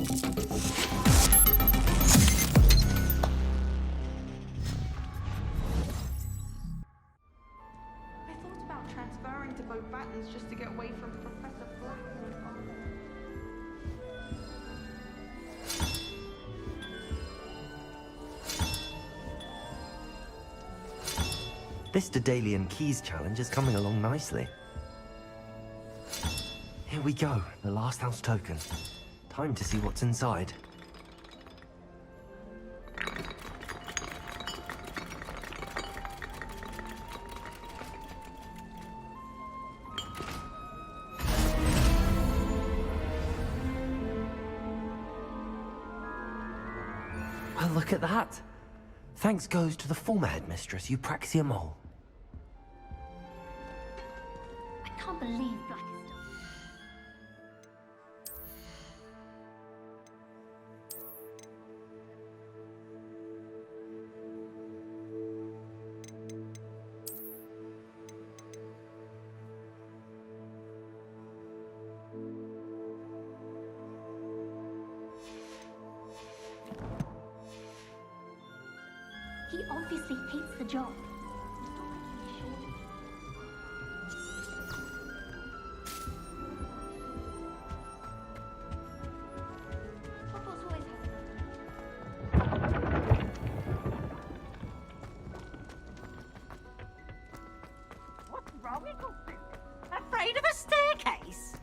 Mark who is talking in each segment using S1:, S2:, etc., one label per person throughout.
S1: thought about transferring to both Battens just to get away from Professor Black and my father.
S2: This Daedalian Keys challenge is coming along nicely. Here we go, the last house token. Time to see what's inside. Well, look at that. Thanks goes to the former headmistress, Eupraxia Mole.
S3: I can't believe Black is done. He obviously hates the job. Hogwarts always has
S4: What's wrong with you? Afraid of a staircase?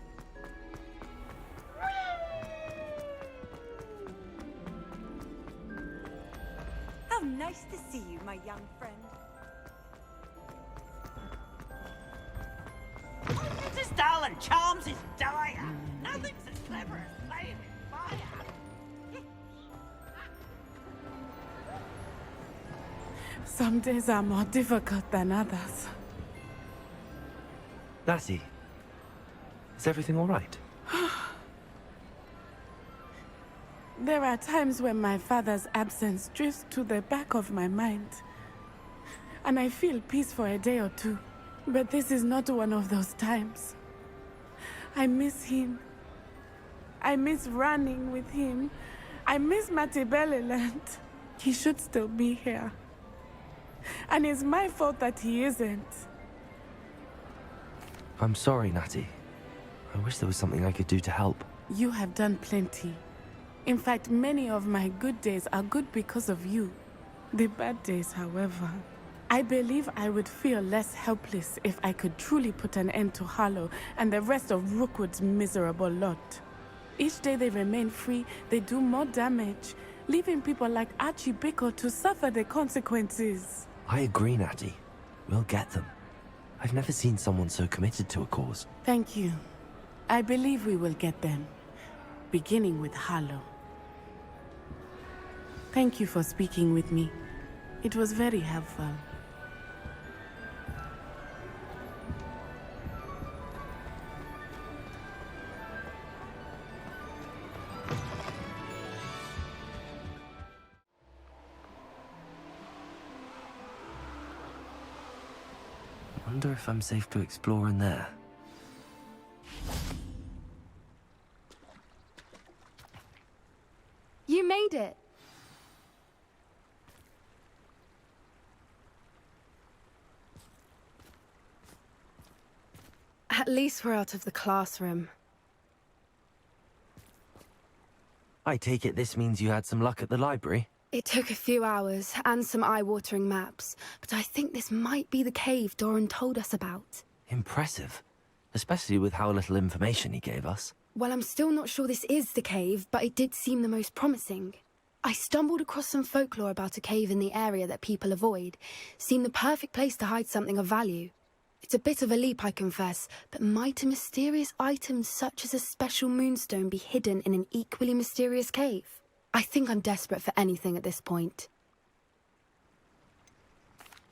S5: How nice to see you, my young friend.
S4: It's as dull and charms as dire. Nothing's as clever as playing with fire.
S6: Some days are more difficult than others.
S2: Lassie, is everything all right?
S6: There are times when my father's absence drifts to the back of my mind, and I feel peace for a day or two. But this is not one of those times. I miss him. I miss running with him. I miss Mattibelliland. He should still be here. And it's my fault that he isn't.
S2: I'm sorry, Natty. I wish there was something I could do to help.
S6: You have done plenty. In fact, many of my good days are good because of you. The bad days, however. I believe I would feel less helpless if I could truly put an end to Harlow and the rest of Rookwood's miserable lot. Each day they remain free, they do more damage, leaving people like Archie Bickle to suffer the consequences.
S2: I agree, Natty. We'll get them. I've never seen someone so committed to a cause.
S6: Thank you. I believe we will get them, beginning with Harlow. Thank you for speaking with me. It was very helpful.
S2: I wonder if I'm safe to explore in there.
S7: You made it. At least we're out of the classroom.
S2: I take it this means you had some luck at the library?
S7: It took a few hours and some eye-watering maps, but I think this might be the cave Doran told us about.
S2: Impressive. Especially with how little information he gave us.
S7: Well, I'm still not sure this is the cave, but it did seem the most promising. I stumbled across some folklore about a cave in the area that people avoid. Seemed the perfect place to hide something of value. It's a bit of a leap, I confess, but might a mysterious item such as a special moonstone be hidden in an equally mysterious cave? I think I'm desperate for anything at this point.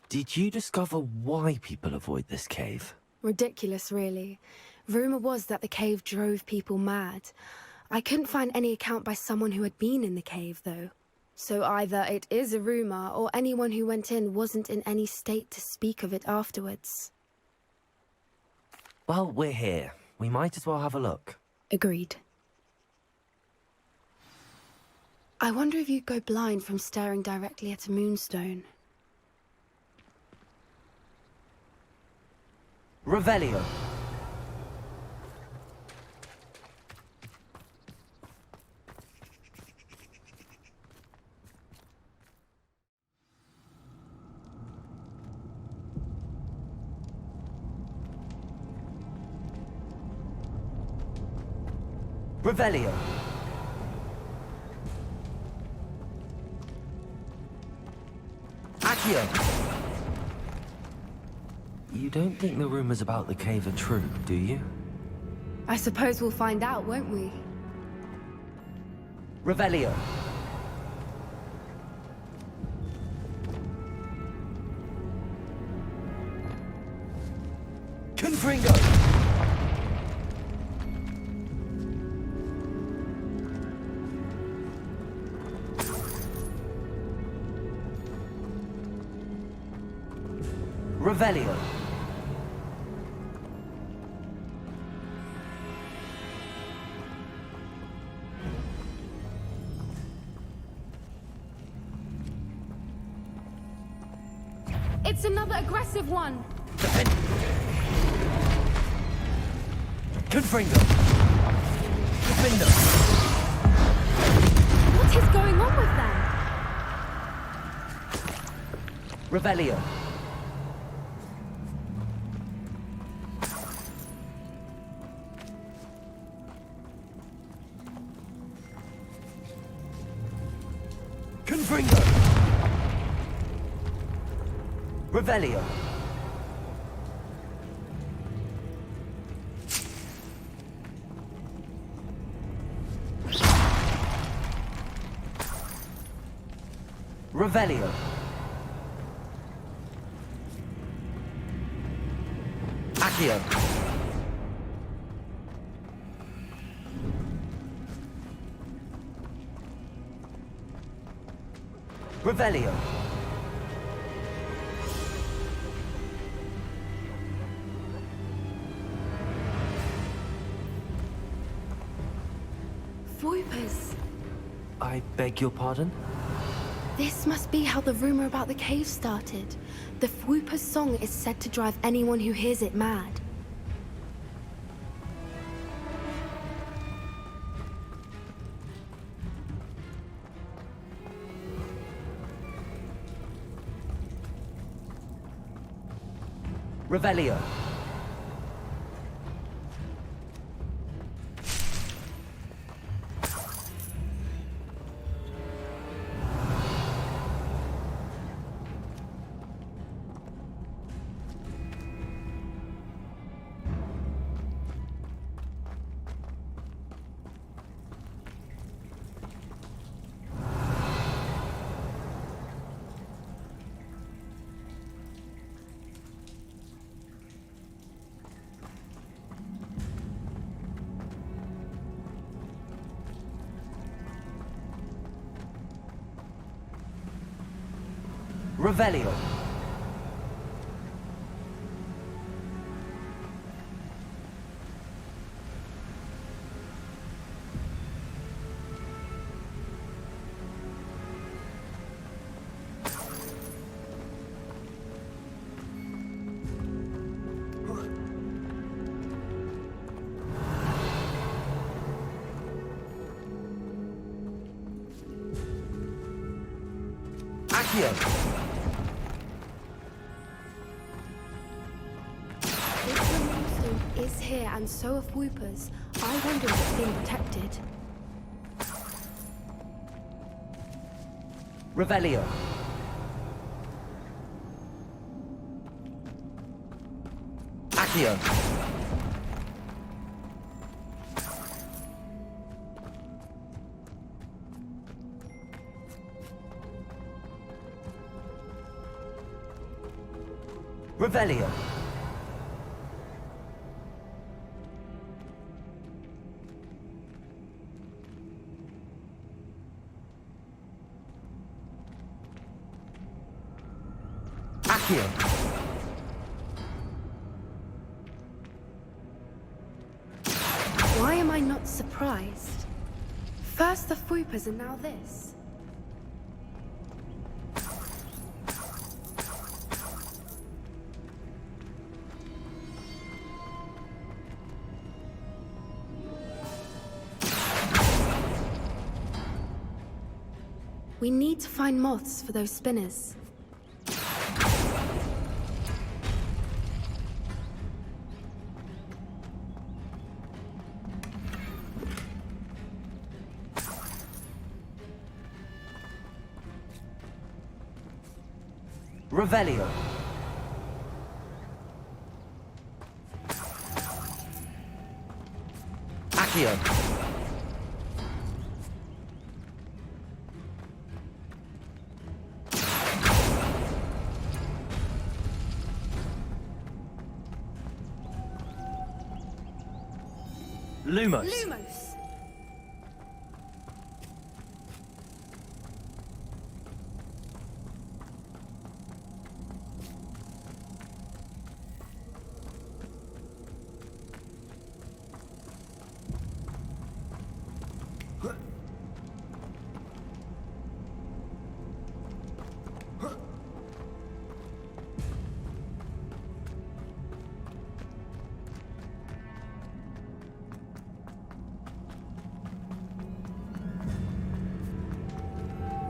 S2: Did you discover why people avoid this cave?
S7: Ridiculous, really. Rumor was that the cave drove people mad. I couldn't find any account by someone who had been in the cave, though. So either it is a rumor, or anyone who went in wasn't in any state to speak of it afterwards.
S2: Well, we're here. We might as well have a look.
S7: Agreed. I wonder if you'd go blind from staring directly at a moonstone.
S2: Revelio. Revelio. Accio. You don't think the rumors about the cave are true, do you?
S7: I suppose we'll find out, won't we?
S2: Revelio. Confringo. Revelio.
S7: It's another aggressive one!
S2: Defend. Confringo. Defendo.
S7: What is going on with them?
S2: Revelio. Confringo. Revelio. Revelio. Accio. Revelio.
S7: Voipers.
S2: I beg your pardon?
S7: This must be how the rumor about the cave started. The Fwooper's song is said to drive anyone who hears it mad.
S2: Revelio. Revelio. Accio.
S7: Is here, and so are Fwoopers. I wonder if it's being protected.
S2: Revelio. Accio. Revelio. Accio.
S7: Why am I not surprised? First the Fwoopers and now this. We need to find moths for those spinners.
S2: Revelio. Accio. Lumos.
S7: Lumos!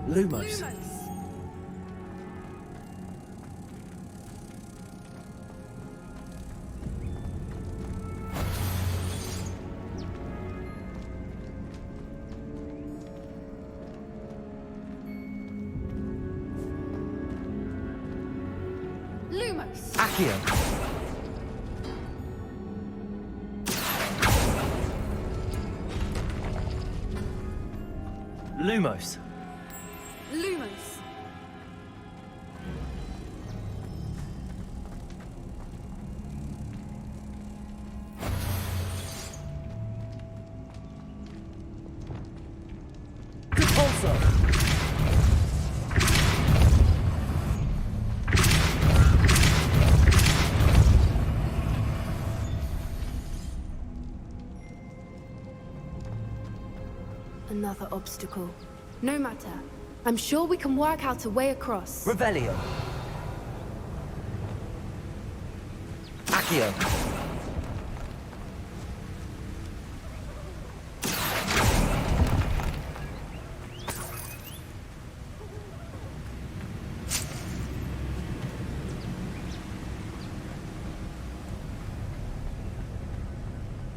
S2: Lumos.
S7: Lumos!
S2: Accio. Lumos.
S7: Lumos!
S2: Repulsor.
S7: Another obstacle. No matter. I'm sure we can work out a way across.
S2: Revelio. Accio.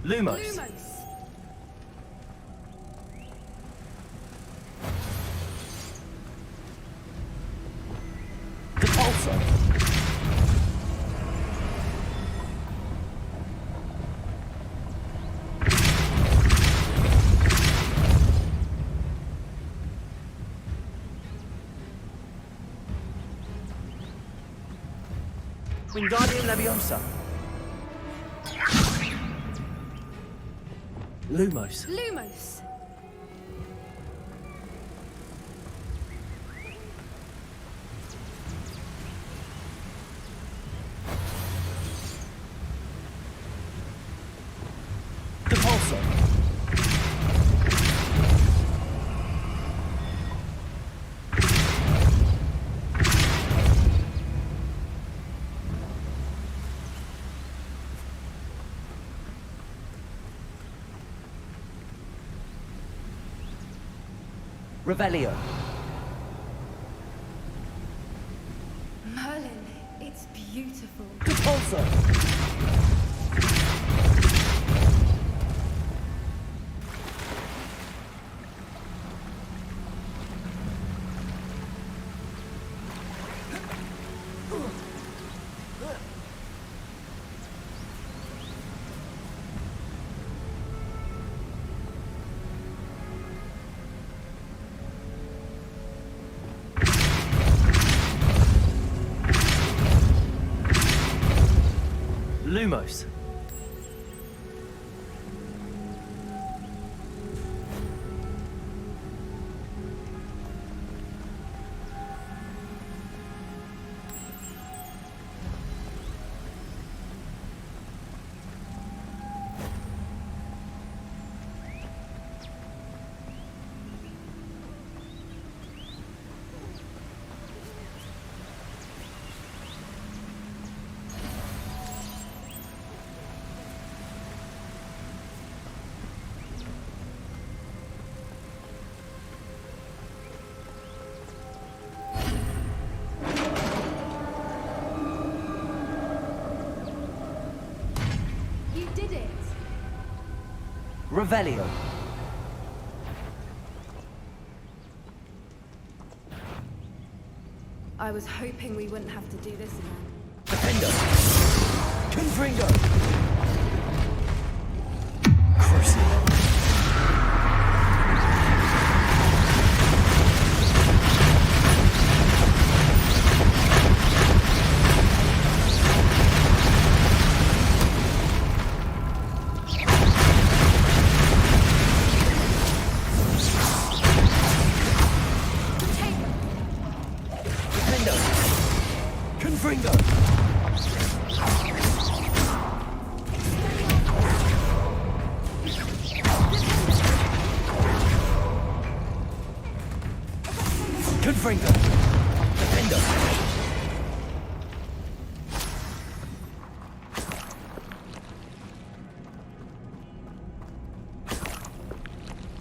S2: Lumos.
S7: Lumos!
S2: Repulsor. Wingardium Leviosa. Lumos.
S7: Lumos!
S2: Repulsor. Revelio.
S7: Merlin, it's beautiful.
S2: Repulsor. Lumos. Revelio.
S7: I was hoping we wouldn't have to do this again.
S2: Defendo. Confringo. Crucible. Confringo. Confringo. Defendo.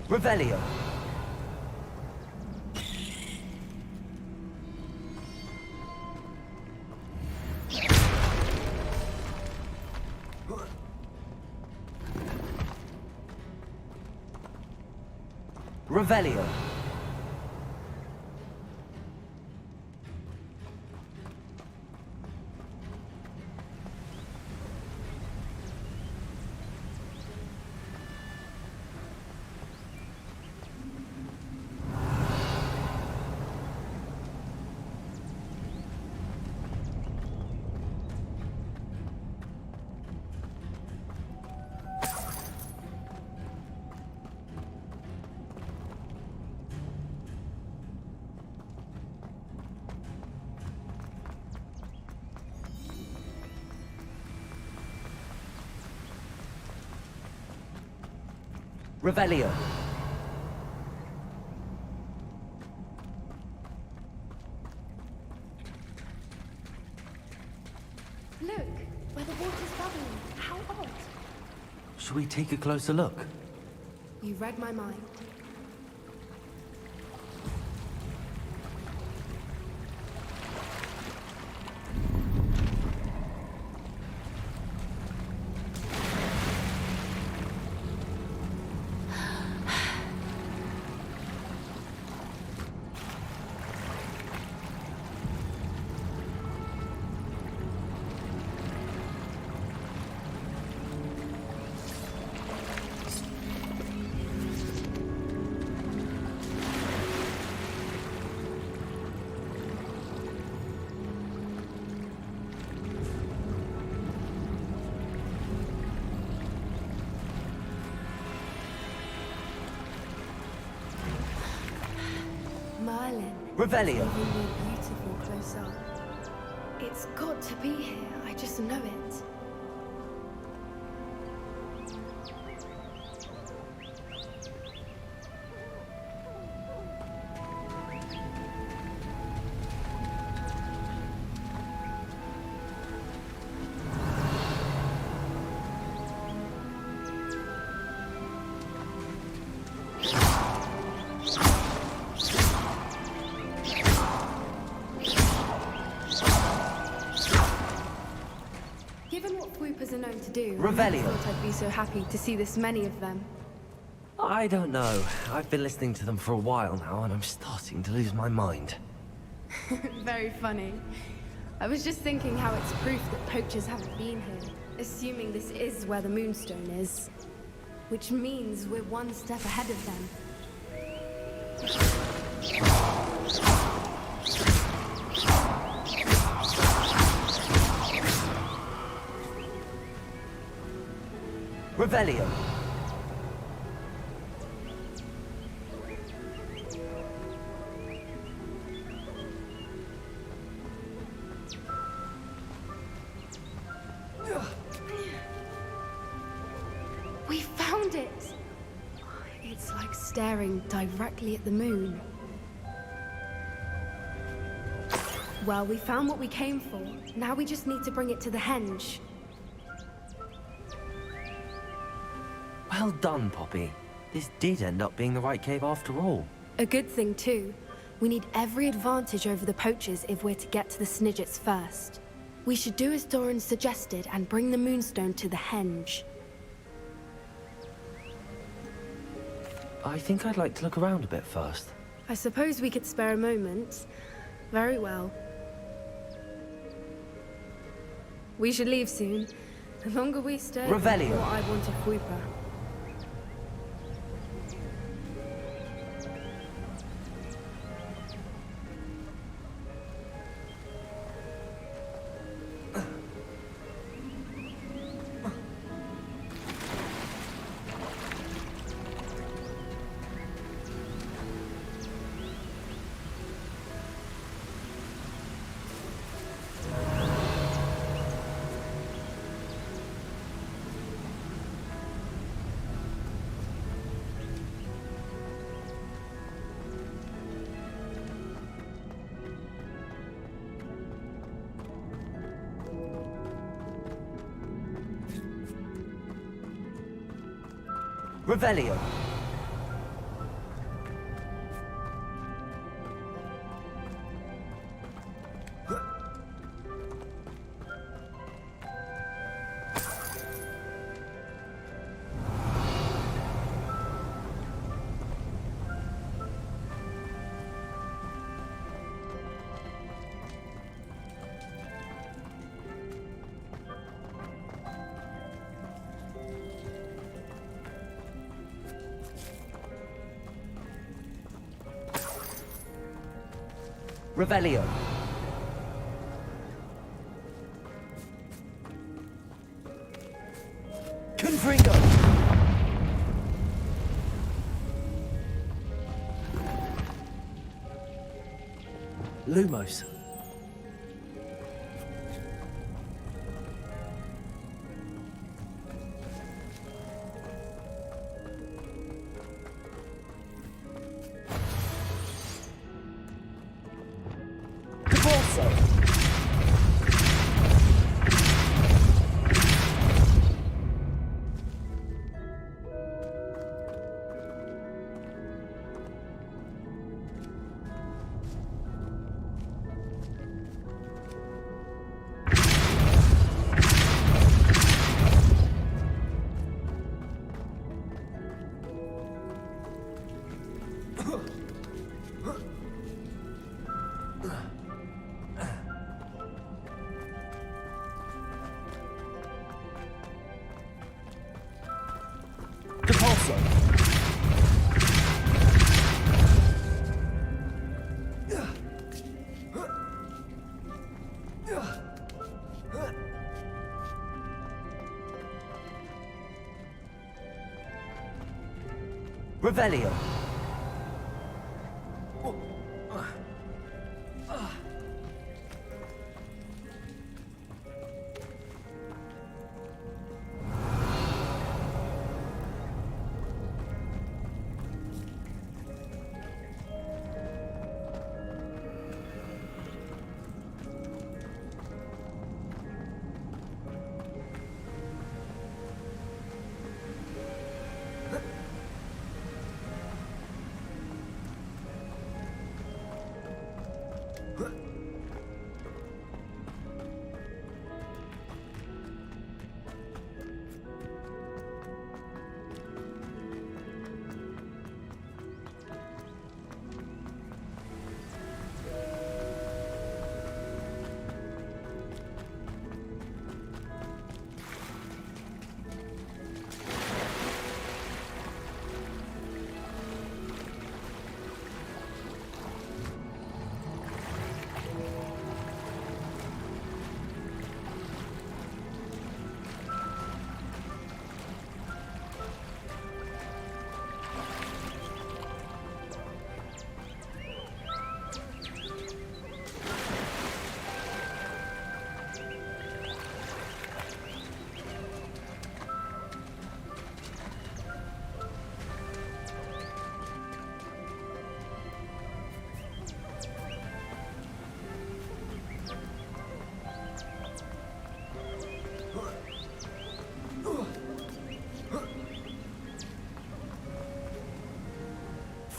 S2: Revelio. Revelio. Revelio.
S7: Look, where the water's bubbling. How odd.
S2: Should we take a closer look?
S7: You read my mind.
S2: Revelio.
S7: Even more beautiful close up. It's got to be here. I just know it. Given what swoopers are known to do, I
S2: Revelio.
S7: never thought I'd be so happy to see this many of them.
S2: I don't know. I've been listening to them for a while now, and I'm starting to lose my mind.
S7: Very funny. I was just thinking how it's proof that poachers haven't been here, assuming this is where the Moonstone is. Which means we're one step ahead of them.
S2: Revelio.
S7: We found it! It's like staring directly at the moon. Well, we found what we came for. Now we just need to bring it to the henge.
S2: Well done, Poppy. This did end up being the right cave after all.
S7: A good thing, too. We need every advantage over the poachers if we're to get to the Snidgets first. We should do as Doran suggested and bring the Moonstone to the henge.
S2: I think I'd like to look around a bit first.
S7: I suppose we could spare a moment. Very well. We should leave soon. The longer we stay, the
S2: Revelio.
S7: more I want a Fuipa.
S2: Revelio. Revelio. Confringo.
S8: Lumos.
S2: Revelio.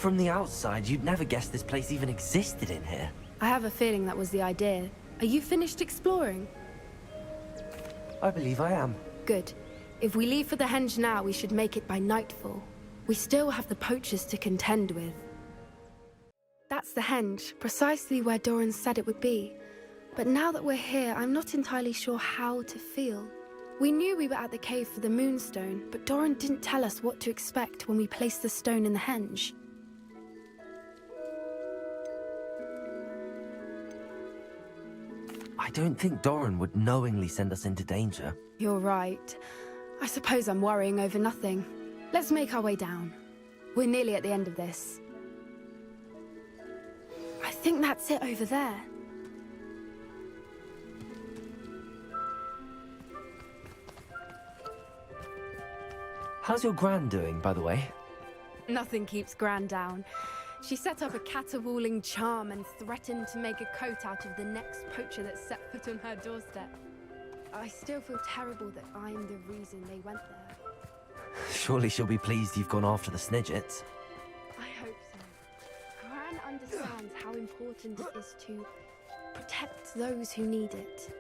S2: From the outside, you'd never guess this place even existed in here.
S7: I have a feeling that was the idea. Are you finished exploring?
S2: I believe I am.
S7: Good. If we leave for the henge now, we should make it by nightfall. We still have the poachers to contend with. That's the henge, precisely where Doran said it would be. But now that we're here, I'm not entirely sure how to feel. We knew we were at the cave for the moonstone, but Doran didn't tell us what to expect when we placed the stone in the henge.
S2: I don't think Doran would knowingly send us into danger.
S7: You're right. I suppose I'm worrying over nothing. Let's make our way down. We're nearly at the end of this. I think that's it over there.
S2: How's your gran doing, by the way?
S7: Nothing keeps Gran down. She set up a caterwauling charm and threatened to make a coat out of the next poacher that set foot on her doorstep. I still feel terrible that I'm the reason they went there.
S2: Surely she'll be pleased you've gone after the Snidgets.
S7: I hope so. Gran understands how important it is to protect those who need it.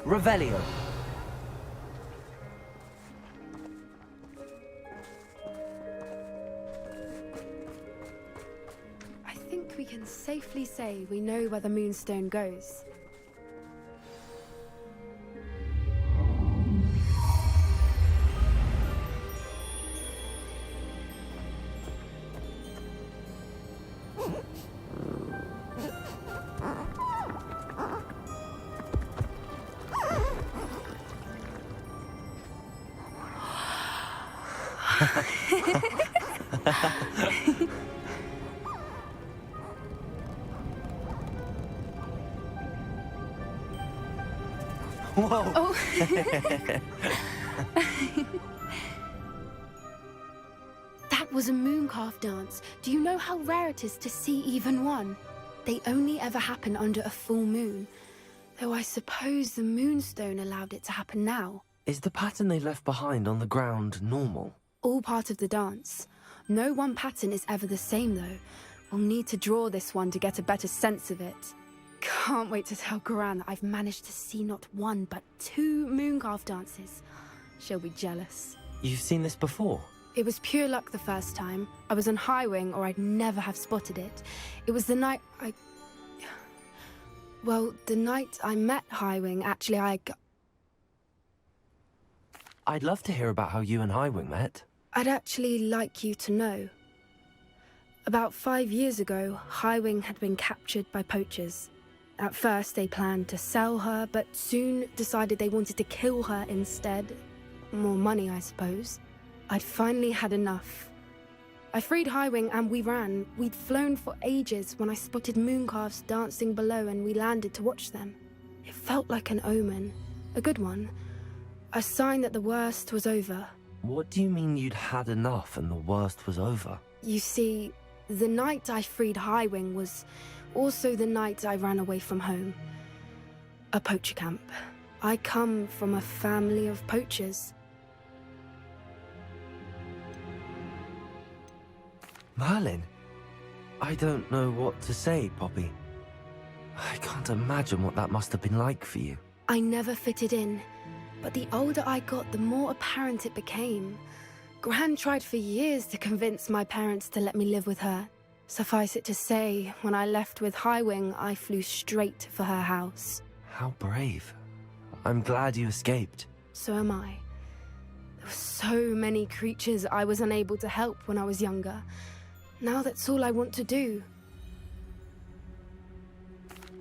S2: Revelio.
S7: I think we can safely say we know where the moonstone goes.
S2: Whoa!
S7: Oh. That was a mooncalf dance. Do you know how rare it is to see even one? They only ever happen under a full moon. Though I suppose the moonstone allowed it to happen now.
S2: Is the pattern they left behind on the ground normal?
S7: All part of the dance. No one pattern is ever the same, though. We'll need to draw this one to get a better sense of it. Can't wait to tell Gran that I've managed to see not one, but 2 mooncalf dances. She'll be jealous.
S2: You've seen this before?
S7: It was pure luck the first time. I was on Highwing, or I'd never have spotted it. It was the night Well, the night I met Highwing, actually,
S2: I'd love to hear about how you and Highwing met.
S7: I'd actually like you to know. About 5 years ago, Highwing had been captured by poachers. At first, they planned to sell her, but soon decided they wanted to kill her instead. More money, I suppose. I'd finally had enough. I freed Highwing and we ran. We'd flown for ages when I spotted mooncalves dancing below and we landed to watch them. It felt like an omen. A good one. A sign that the worst was over.
S2: What do you mean you'd had enough and the worst was over?
S7: You see, the night I freed Highwing was also the night I ran away from home. A poacher camp. I come from a family of poachers.
S2: Merlin? I don't know what to say, Poppy. I can't imagine what that must have been like for you.
S7: I never fitted in, but the older I got, the more apparent it became. Gran tried for years to convince my parents to let me live with her. Suffice it to say, when I left with Highwing, I flew straight for her house.
S2: How brave. I'm glad you escaped.
S7: So am I. There were so many creatures I was unable to help when I was younger. Now that's all I want to do.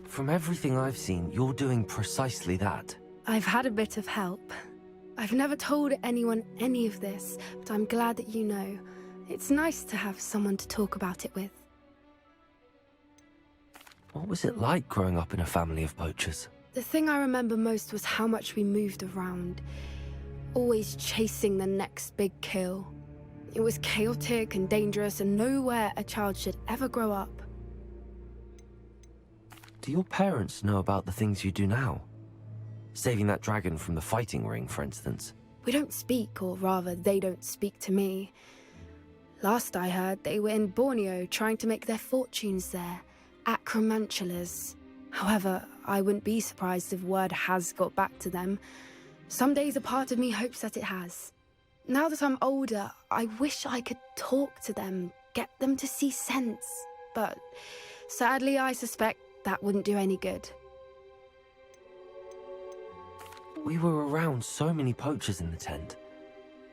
S2: From everything I've seen, you're doing precisely that.
S7: I've had a bit of help. I've never told anyone any of this, but I'm glad that you know. It's nice to have someone to talk about it with.
S2: What was it like growing up in a family of poachers?
S7: The thing I remember most was how much we moved around. Always chasing the next big kill. It was chaotic and dangerous and nowhere a child should ever grow up.
S2: Do your parents know about the things you do now? Saving that dragon from the fighting ring, for instance.
S7: We don't speak, or rather, they don't speak to me. Last I heard, they were in Borneo trying to make their fortunes there. Acromantulas. However, I wouldn't be surprised if word has got back to them. Some days a part of me hopes that it has. Now that I'm older, I wish I could talk to them, get them to see sense. But sadly, I suspect that wouldn't do any good.
S2: We were around so many poachers in the tent.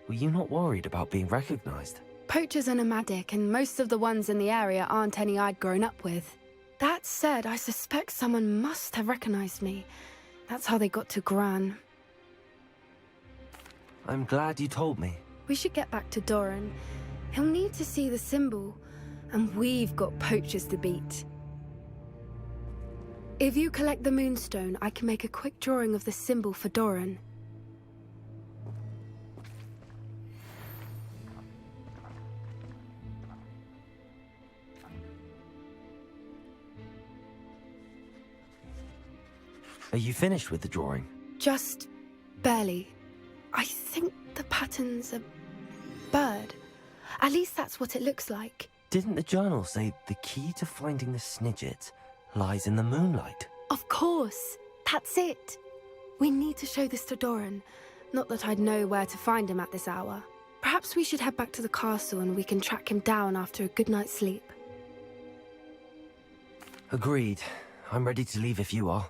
S2: Were you not worried about being recognized?
S7: Poachers are nomadic, and most of the ones in the area aren't any I'd grown up with. That said, I suspect someone must have recognized me. That's how they got to Gran.
S2: I'm glad you told me.
S7: We should get back to Doran. He'll need to see the symbol, and we've got poachers to beat. If you collect the moonstone, I can make a quick drawing of the symbol for Doran.
S2: Are you finished with the drawing?
S7: Just barely. I think the pattern's a bird. At least that's what it looks like.
S2: Didn't the journal say the key to finding the Snidget lies in the moonlight?
S7: Of course. That's it. We need to show this to Doran. Not that I'd know where to find him at this hour. Perhaps we should head back to the castle and we can track him down after a good night's sleep.
S2: Agreed. I'm ready to leave if you are.